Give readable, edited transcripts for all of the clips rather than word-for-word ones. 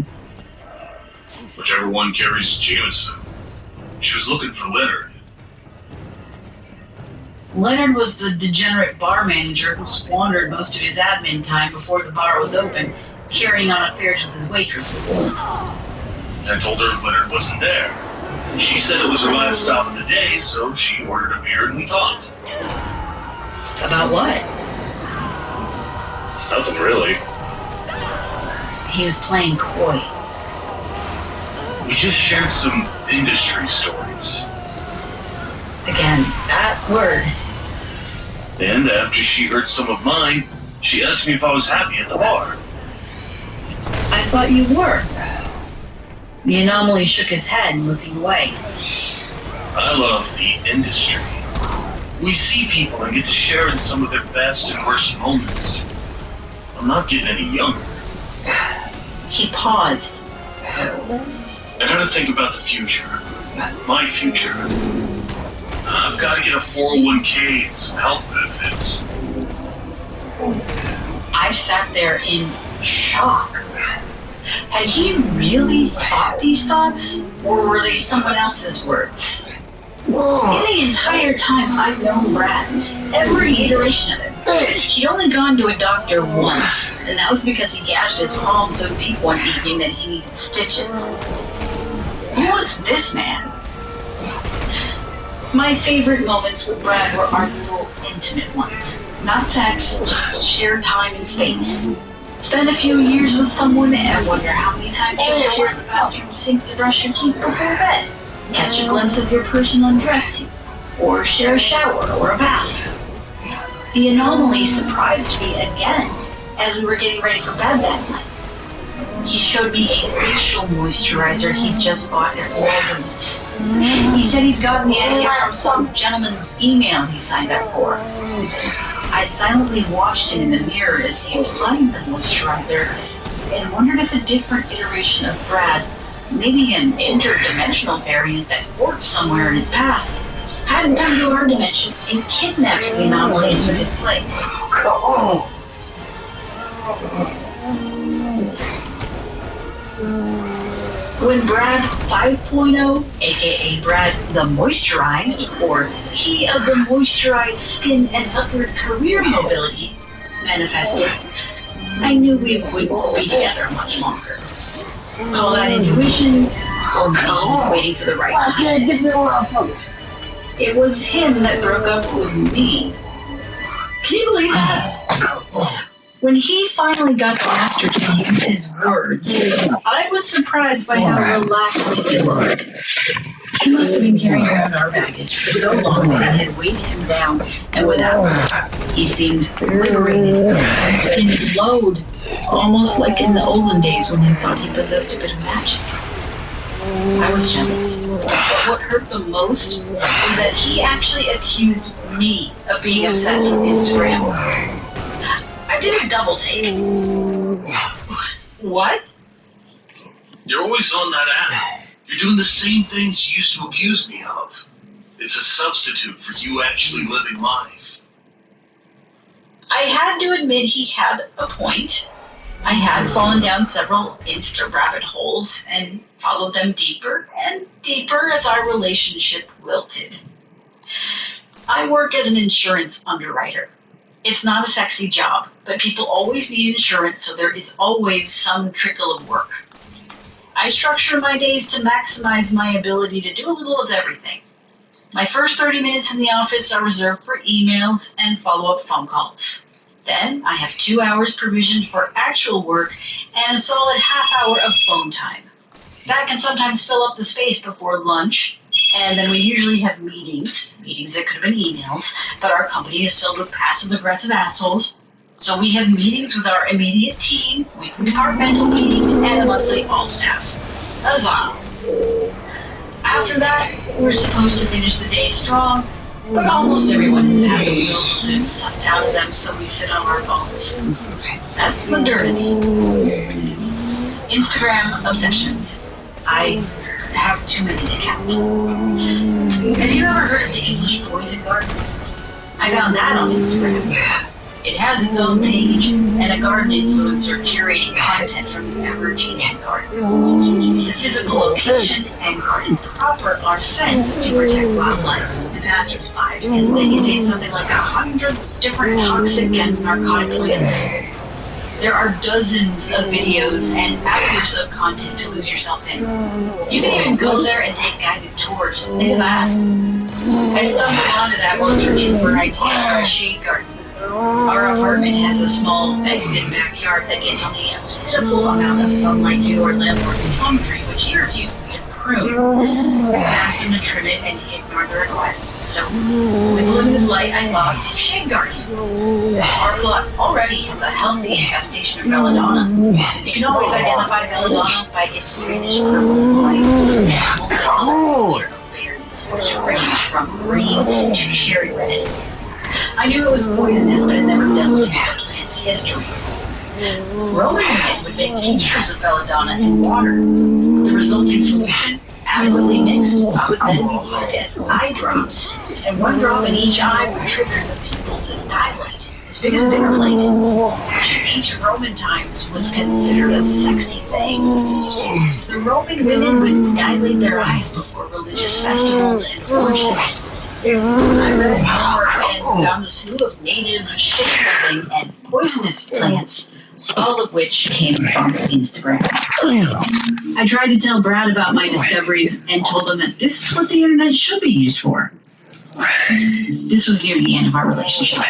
one? Whichever one carries Jameson. She was looking for Leonard. Leonard was the degenerate bar manager who squandered most of his admin time before the bar was open, carrying on affairs with his waitresses. I told her Leonard wasn't there. She said it was her last stop of the day, so she ordered a beer and we talked. About what? Nothing really. He was playing coy. We just shared some industry stories. Again, that word. And after she heard some of mine, she asked me if I was happy at the bar. I thought you were. The anomaly shook his head, looking away. I love the industry. We see people and get to share in some of their best and worst moments. I'm not getting any younger. He paused. I gotta think about the future. My future. I've gotta get a 401k and some health benefits. I sat there in shock. Had he really thought these thoughts, or were they someone else's words? In the entire time I've known Brad, every iteration of it, he'd only gone to a doctor once, and that was because he gashed his palm so deep one evening that he needed stitches. Who was this man? My favorite moments with Brad were our little intimate ones. Not sex, just shared time and space. Spend a few years with someone and wonder how many times you share the bathroom sink to brush your teeth before bed. Catch a glimpse of your person undressing, or share a shower or a bath. The anomaly surprised me again as we were getting ready for bed that night. He showed me a facial moisturizer he'd just bought at Walgreens. He said he'd gotten the idea from some gentleman's email he signed up for. I silently watched him in the mirror as he applied the moisturizer and wondered if a different iteration of Brad, maybe an interdimensional variant that forked somewhere in his past, hadn't come to our dimension and kidnapped the anomaly into his place. When Brad 5.0, aka Brad the Moisturized, or he of the moisturized skin and upward career mobility, manifested, I knew we wouldn't be together much longer. Call that intuition, or maybe he was waiting for the right time. It was him that broke up with me. Can you believe that? When he finally got the master to use his words, I was surprised by how relaxed he looked. He must have been carrying around our baggage for so long that it had weighed him down, and without he seemed liberated. His skin glowed, almost like in the olden days when he thought he possessed a bit of magic. I was jealous, but what hurt the most was that he actually accused me of being obsessed with Instagram. I did a double take. What? You're always on that app. You're doing the same things you used to accuse me of. It's a substitute for you actually living life. I had to admit he had a point. I had fallen down several Insta rabbit holes and followed them deeper and deeper as our relationship wilted. I work as an insurance underwriter. It's not a sexy job, but people always need insurance, so there is always some trickle of work. I structure my days to maximize my ability to do a little of everything. My first 30 minutes in the office are reserved for emails and follow-up phone calls. Then I have 2 hours provisioned for actual work and a solid half hour of phone time. That can sometimes fill up the space before lunch. And then we usually have meetings that could have been emails, but our company is filled with passive-aggressive assholes. So we have meetings with our immediate team, weekly departmental meetings, and a monthly all-staff. Huzzah! After that, we're supposed to finish the day strong, but almost everyone has had the will to live sucked out of them, so we sit on our phones. That's modernity. Instagram obsessions. I have too many to count. Have you ever heard of the English poison garden? I found that on Instagram. It has its own page and a garden influencer curating content from the ever-changing garden. The physical location and garden proper are fenced to protect wildlife and passersby because they contain something like 100 different toxic and narcotic plants. There are dozens of videos and hours of content to lose yourself in. You can even go there and take guided tours. Think of that. I stumbled onto that while searching for ideas for a shade garden. Our apartment has a small fenced-in backyard that gets only a pitiful amount of sunlight due to our landlord's plum tree, which he refuses to prune. I asked him to trim it and he ignored the request. So, with limited light, I thought of shade garden. Our plot already has a healthy infestation of belladonna. You can always identify belladonna by its greenish purple light and multi-colored berries, which range from green to cherry red. I knew it was poisonous, but had never delved into the plant's history. Roman women would make tinctures of belladonna in water. The resulting solution, adequately mixed, would then be used as eye drops, and one drop in each eye would trigger the pupil to dilate, as big as a dinner plate, which in ancient Roman times was considered a sexy thing. The Roman women would dilate their eyes before religious festivals and orgies. I read more and found a slew of native, shape-building, and poisonous plants, all of which came from Instagram. I tried to tell Brad about my discoveries and told him that this is what the internet should be used for. This was near the end of our relationship.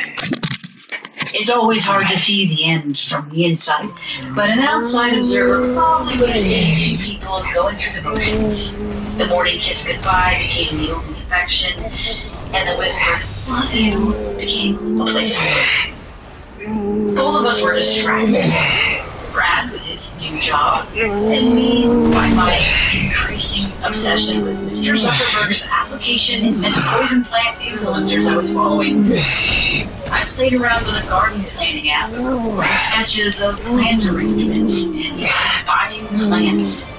It's always hard to see the end from the inside, but an outside observer probably would have seen two people going through the motions. The morning kiss goodbye became the only affection, and the whispered, love you, became a placeholder. Both of us were distracted. Brad with his new job, and me by my increasing obsession with Mr. Zuckerberg's application and poison plant influencers I was following. I played around with a garden planning app, made sketches of plant arrangements, and started buying plants.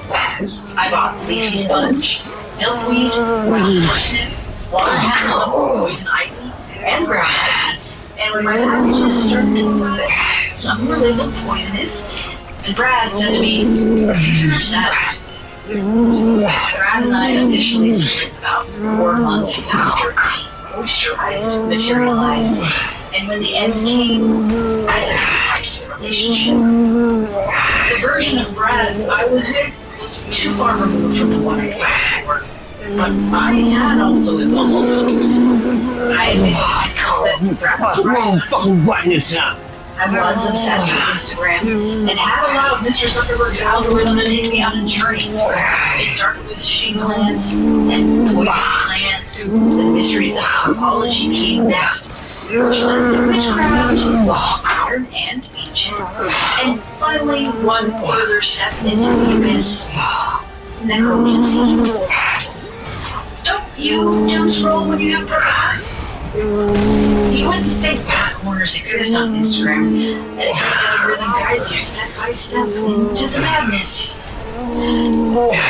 I bought leafy sponge, milkweed, wild parsnip, water hemlock, poison ivy, and ground ivy. And when my packages started to arrive, some were labeled poisonous, and Brad said to me, "You're obsessed." Brad and I officially split about 4 months after the moisturized materialized, and when the end came, I didn't have a relationship. The version of Brad I was with was too far removed from the one I thought before, but I had also evolved. I admitted to myself that Brad was right. Fucking right this time. I was obsessed with Instagram and had allowed Mr. Zuckerberg's algorithm to take me on a journey. It started with shade plants and poison plants. The mysteries of topology came next. Witchcraft, modern and ancient. And finally, one further step into the abyss. Necromancy. Don't you jump scroll when you have purple? You wouldn't think dark corners exist on Instagram, as the algorithm guides you step by step into the madness. I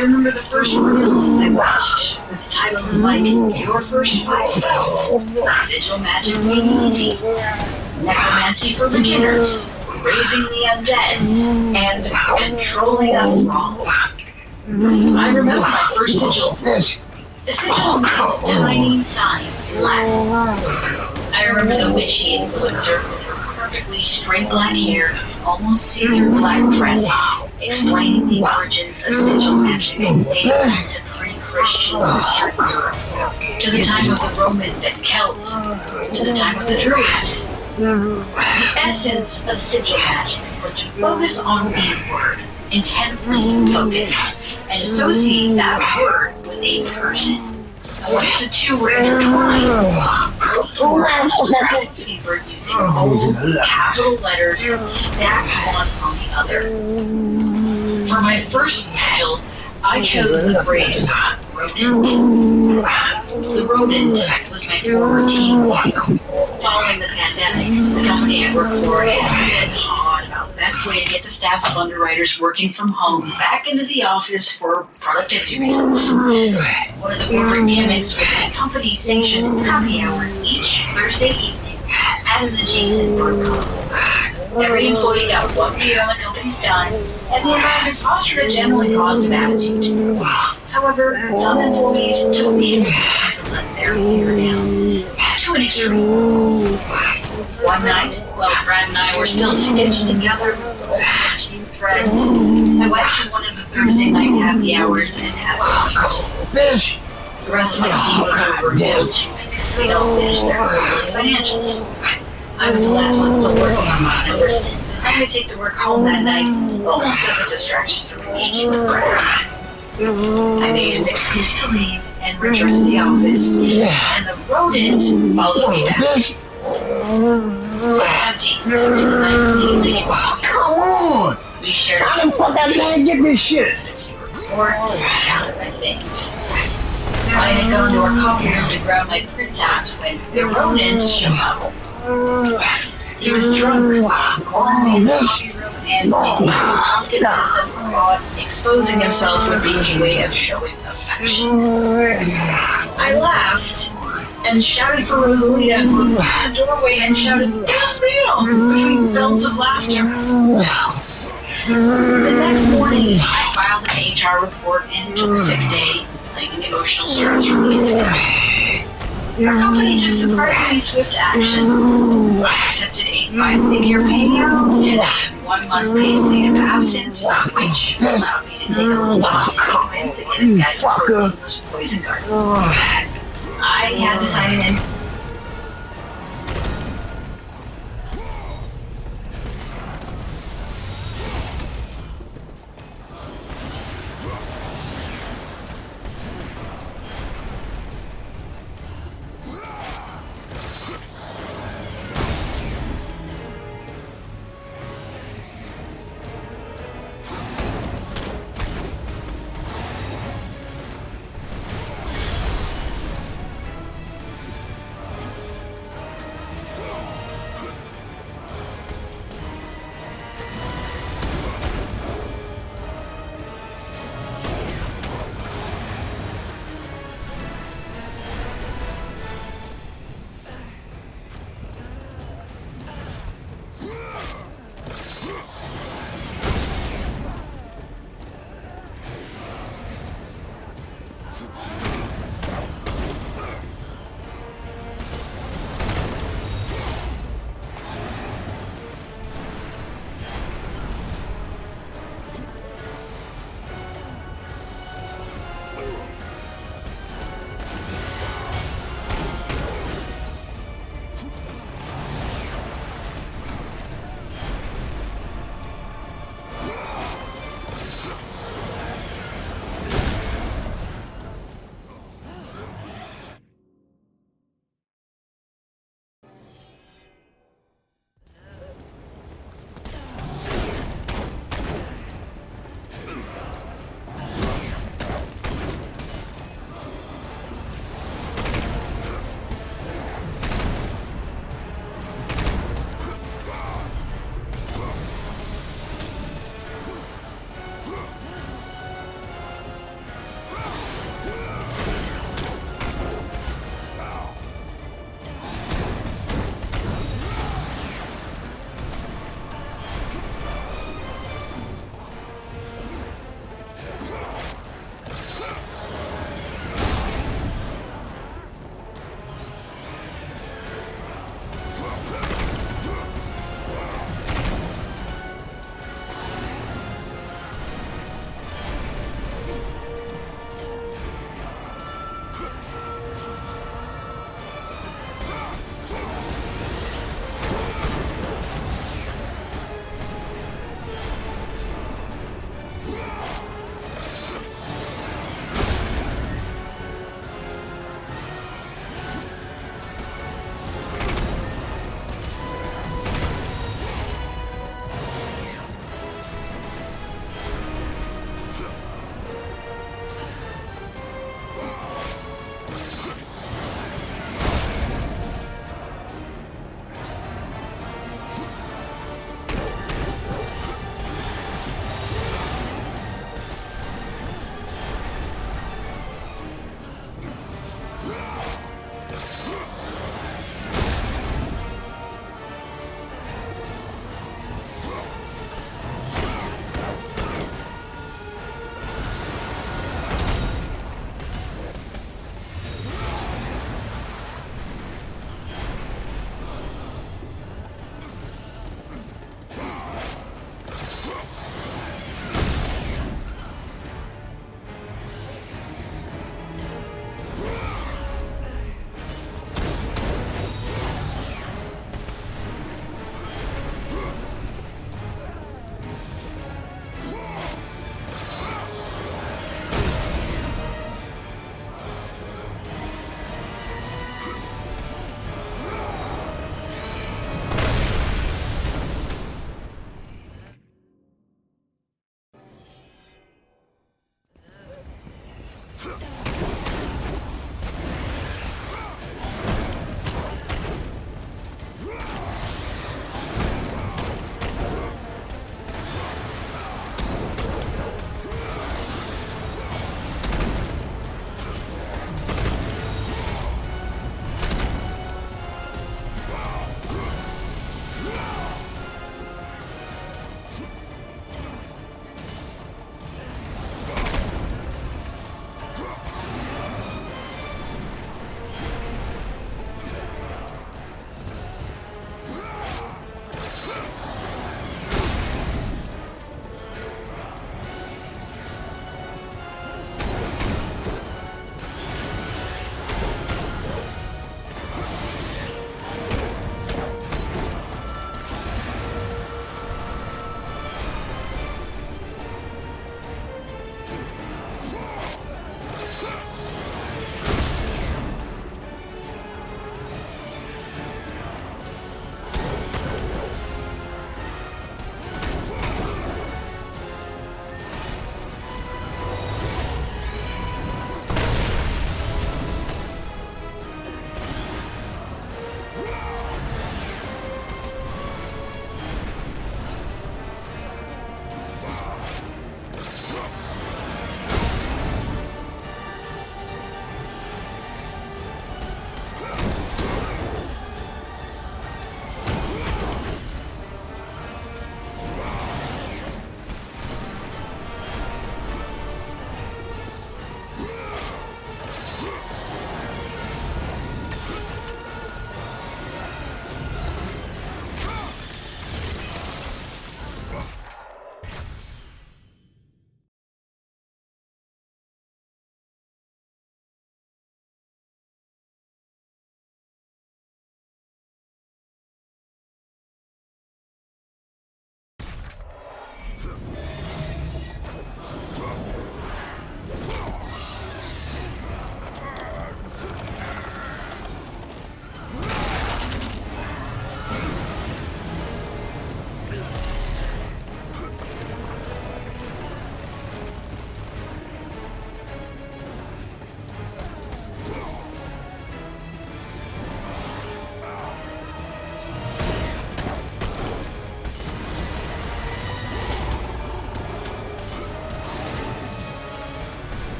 remember the first reels I watched with titles like Your First 5 Spells, Sigil Magic Made Easy, Necromancy for Beginners, Raising the Undead, and Controlling a Thrall. I remember my first sigil. The sigil means tiny sign in Latin. I remember the witchy influencer with her perfectly straight black hair, almost see-through black dress, explaining the origins of sigil magic dating back to pre-Christian Eastern Europe, to the time of the Romans and Celts, to the time of the Druids. The essence of sigil magic was to focus on the word, intently focus, and associate that word with a person. And once the two were intertwined, both were graphic paper using bold capital letters stacked one on the other. For my first sigil, I chose the phrase rodent. The rodent was my former team. Following the pandemic, the company I work for had been hard about the best way to get the staff of underwriters working from home back into the office for productivity reasons. One of the corporate gimmicks was a company-sanctioned happy hour each Thursday evening at had an adjacent protocol. Every employee got 1 beer on the company's dime, and the environment fostered a generally positive attitude. However, some employees took the invitation to let their hair down to an extreme. One night, while Brad and I were still stitched together with old threads, I went to one of the Thursday night happy hours and had beers. Bitch! The rest of the team was overindulging because they'd all finished their early financials. I was the last one still working on my numbers, and I would take the work home that night almost as a distraction from engaging with Brad. I made an excuse to leave and return to the office, and the rodent followed me back. Empty, so immediately Come on! we shared How the fuck I can't get this shit? reports, counted my things. I had gone to our coffee room to grab my printouts when the rodent showed up. He was drunk, calling me in the coffee room, and prompted wisdom thought exposing himself would be a way of showing affection. I laughed and shouted for Rosalita, who appeared in the doorway and shouted, "Yes, Leo!" between bells of laughter. The next morning, I filed an HR report and took a sick day, playing an emotional stress release. Our company took surprisingly swift action. I accepted a 5-figure payout and 1 month paid leave of absence, which allowed me to take a little time to get a guide for poison garden. I had to sign it in.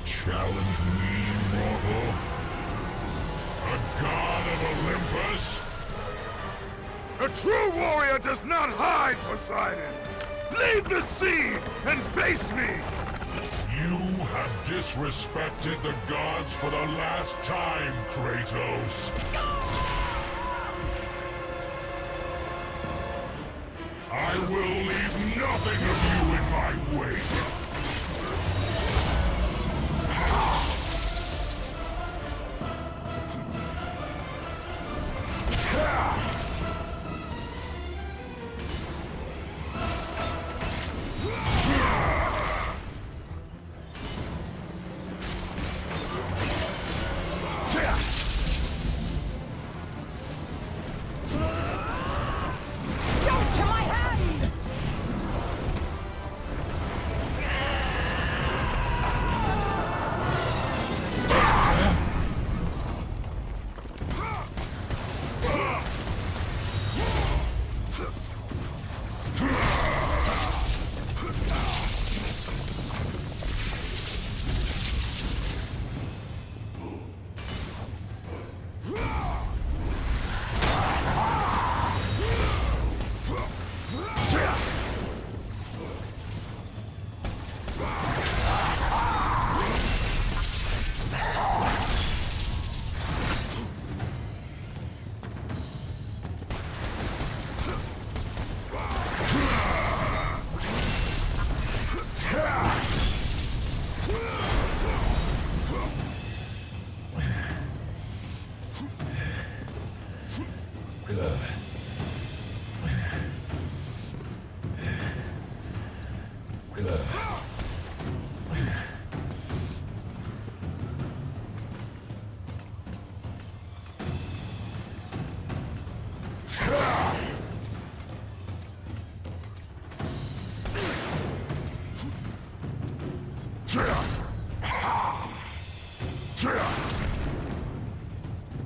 Challenge me, mortal? A god of Olympus? A true warrior does not hide, Poseidon! Leave the sea and face me! You have disrespected the gods for the last time, Kratos. I will leave nothing of you in my wake.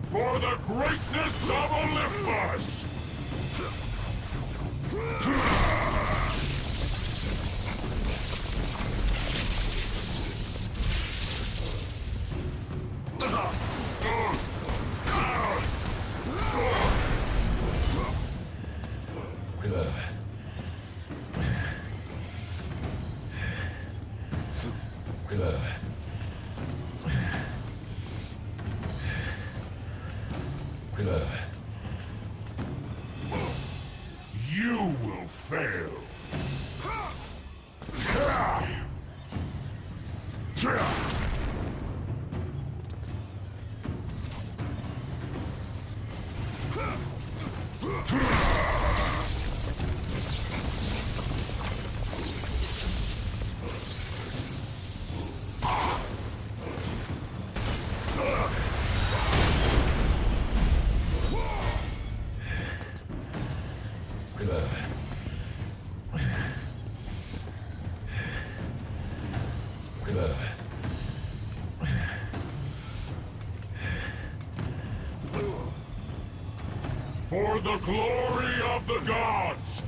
For the greatness of Olympus! You will fail. For the glory of the gods!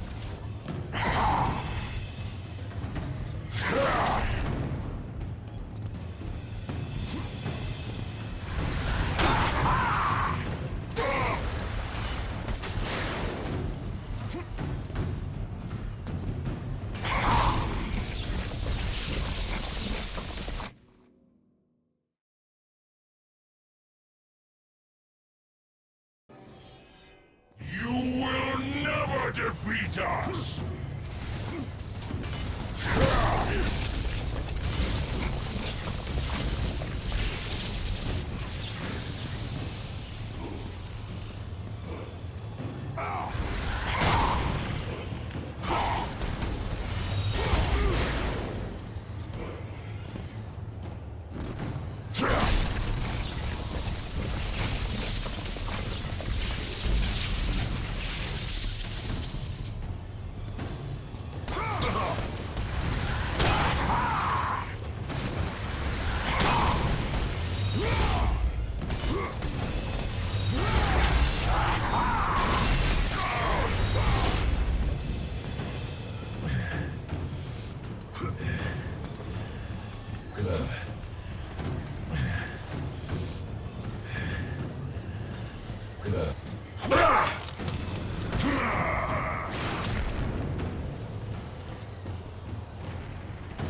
You will never defeat us!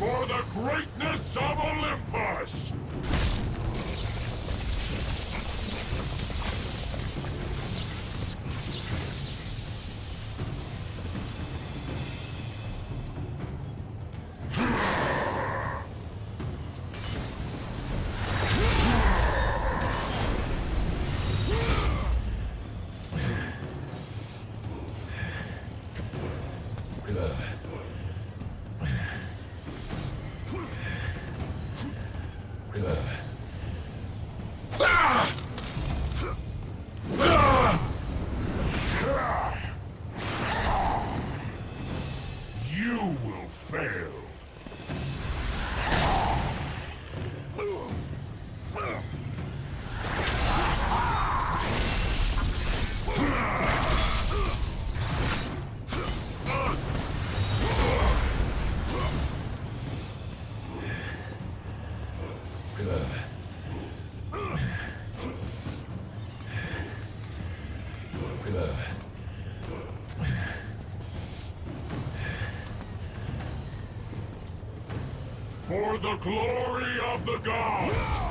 For the greatness of Olympus! You will fail. For the glory of the gods!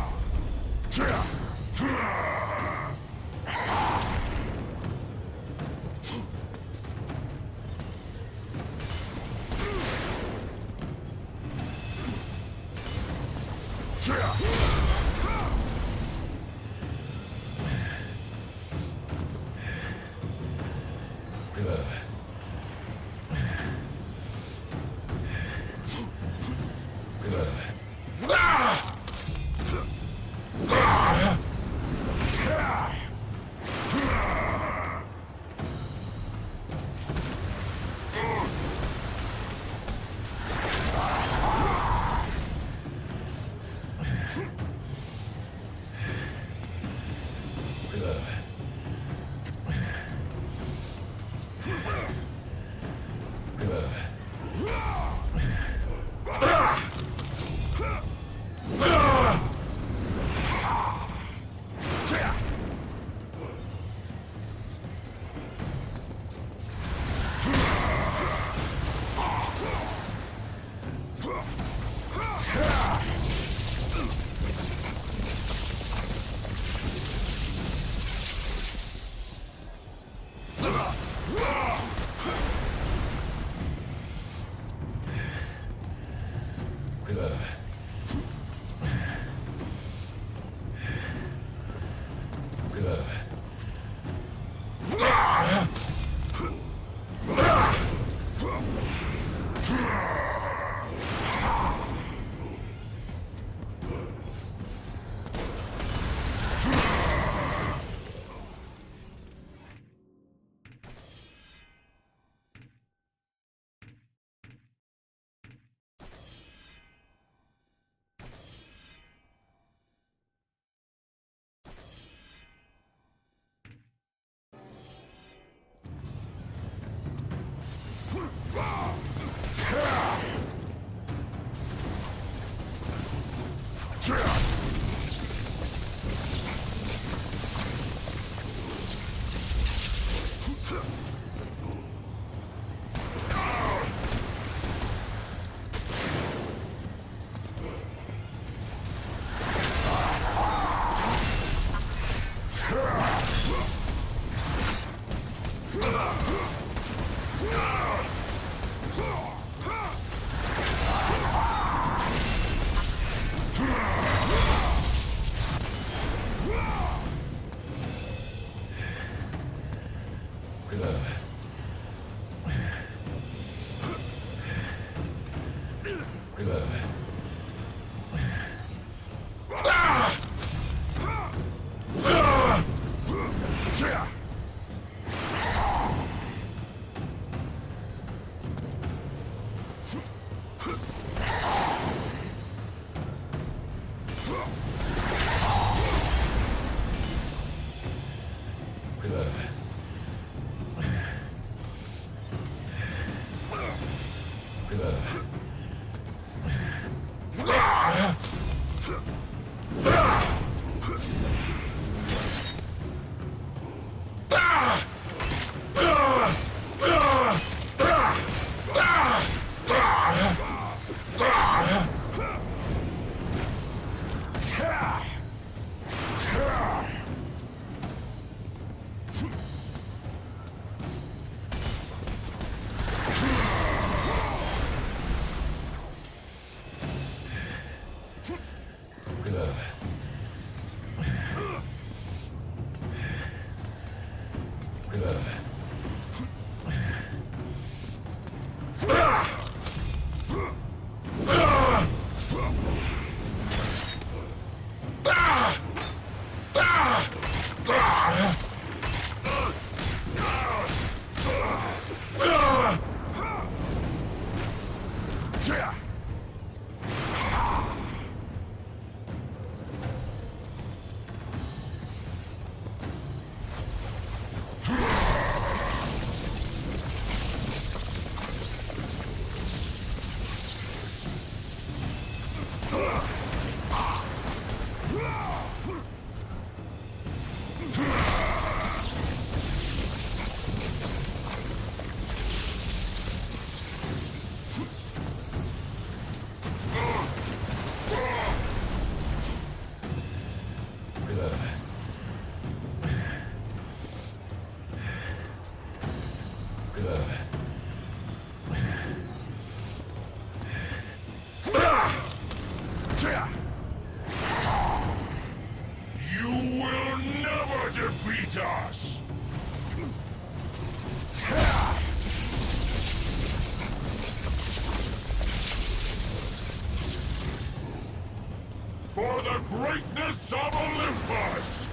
For the greatness of Olympus!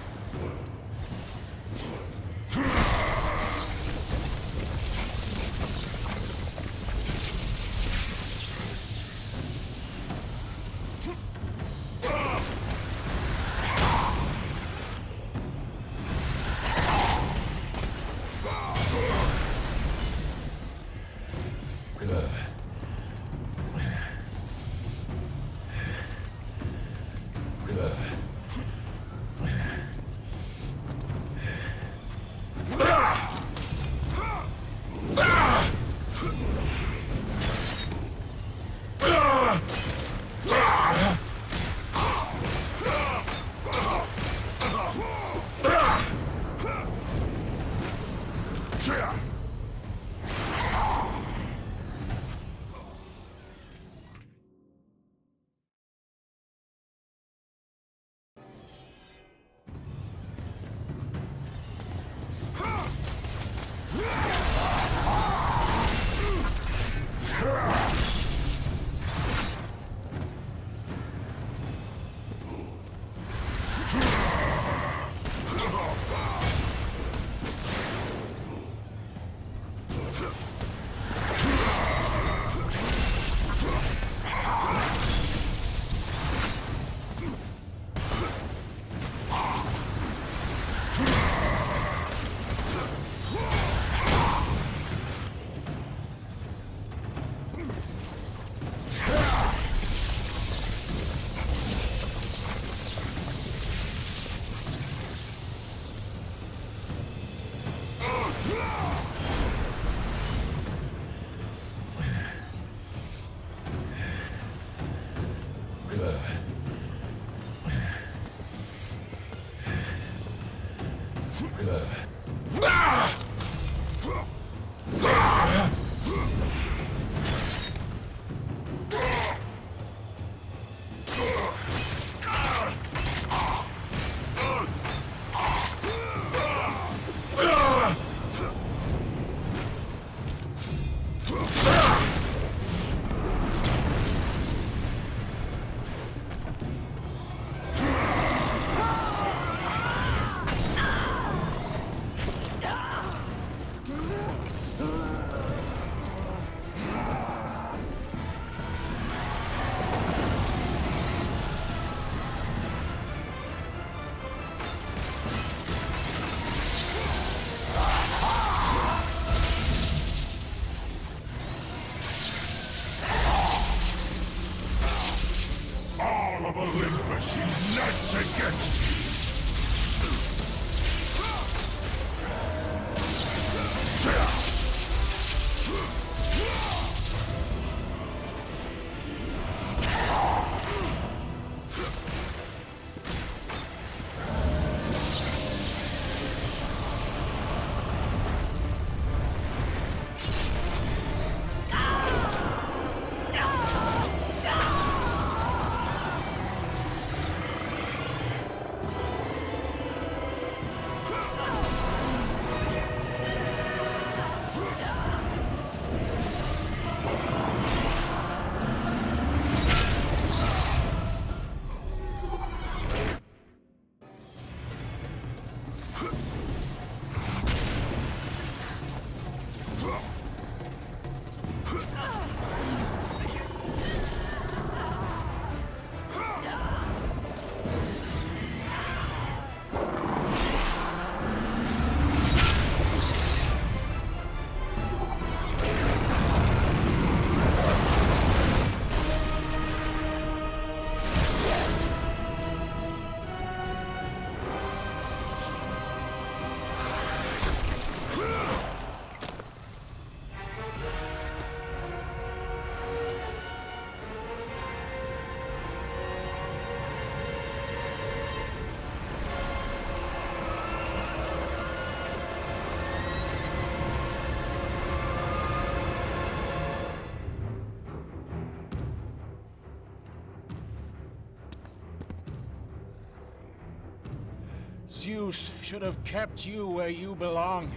Zeus should have kept you where you belong.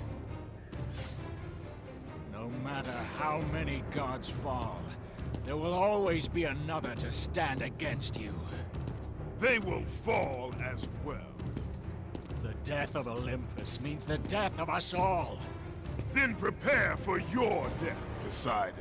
No matter how many gods fall, there will always be another to stand against you. They will fall as well. The death of Olympus means the death of us all. Then prepare for your death, Poseidon.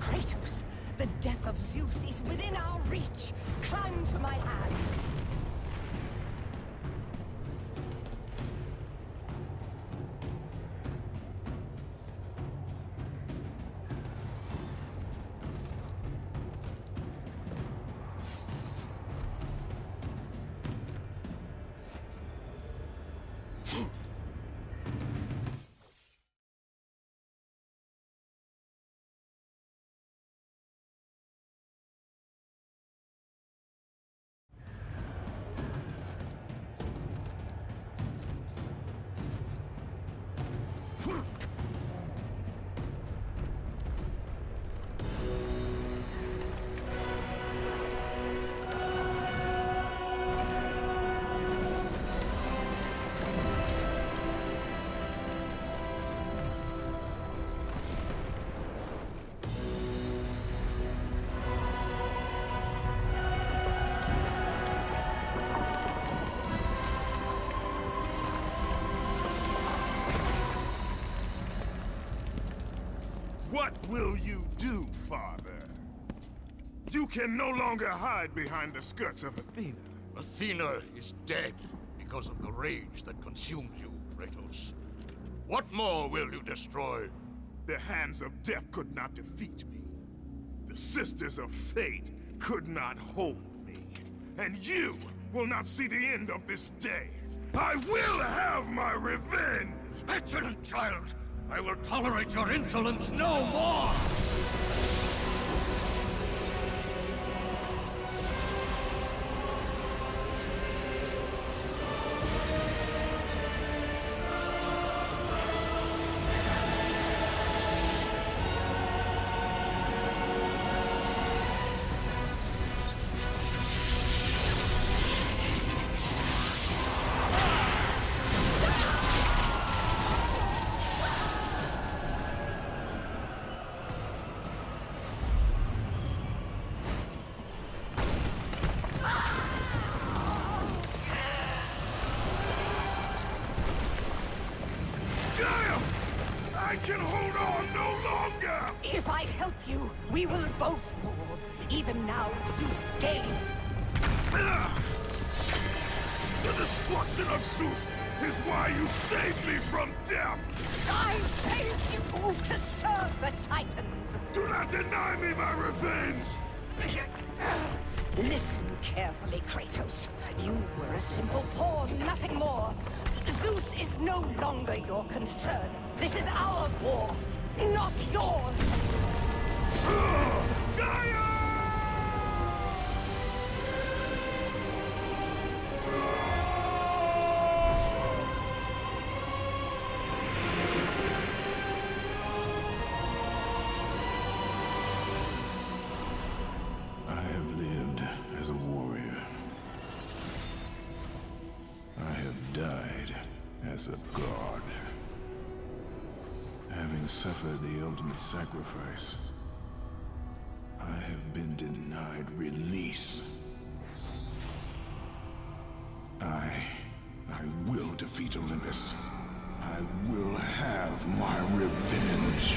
Kratos, the death of Zeus is within our reach. Climb to my hand. What will you do, Father? You can no longer hide behind the skirts of Athena. Athena is dead because of the rage that consumes you, Kratos. What more will you destroy? The hands of death could not defeat me. The sisters of fate could not hold me. And you will not see the end of this day. I will have my revenge! Petulant child! I will tolerate your insolence no more! I can hold on no longer! If If I help you, we will both fall. Even now, Zeus gains. The destruction of Zeus is why you saved me from death! I saved you to serve the Titans. Do not deny me my revenge! Listen carefully, Kratos. You were a simple pawn, nothing more. Zeus is no longer your concern. This is our war, not yours. Gaia! I have lived as a warrior. I have died as a god. Having suffered the ultimate sacrifice, I have been denied release. I will defeat Olympus. I will have my revenge.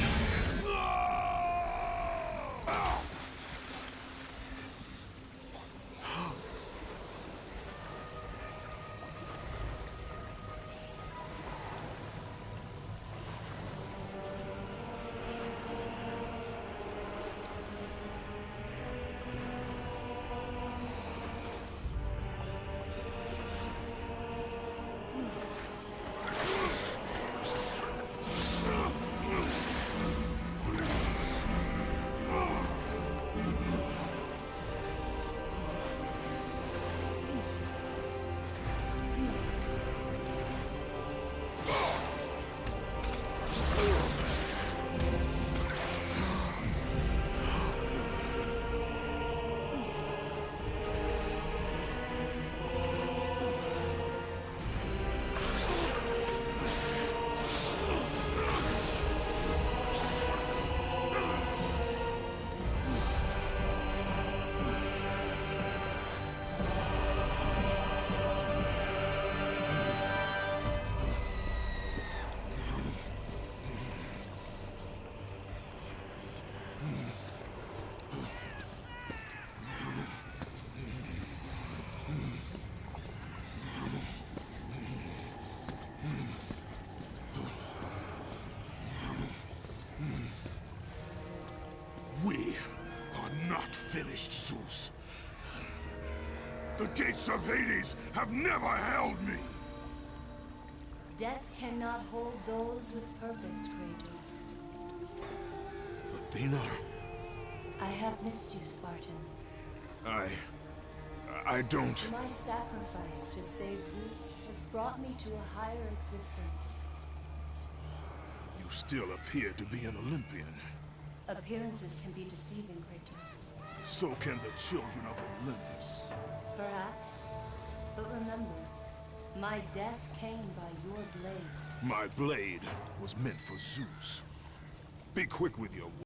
We are not finished, Zeus. The gates of Hades have never held me. Death cannot hold those with purpose, Kratos. Athena, I have missed you, Spartan. I don't... My sacrifice to save Zeus has brought me to a higher existence. You still appear to be an Olympian. Appearances can be deceiving, Kratos. So can the children of Olympus. Perhaps. But remember, my death came by your blade. My blade was meant for Zeus. Be quick with your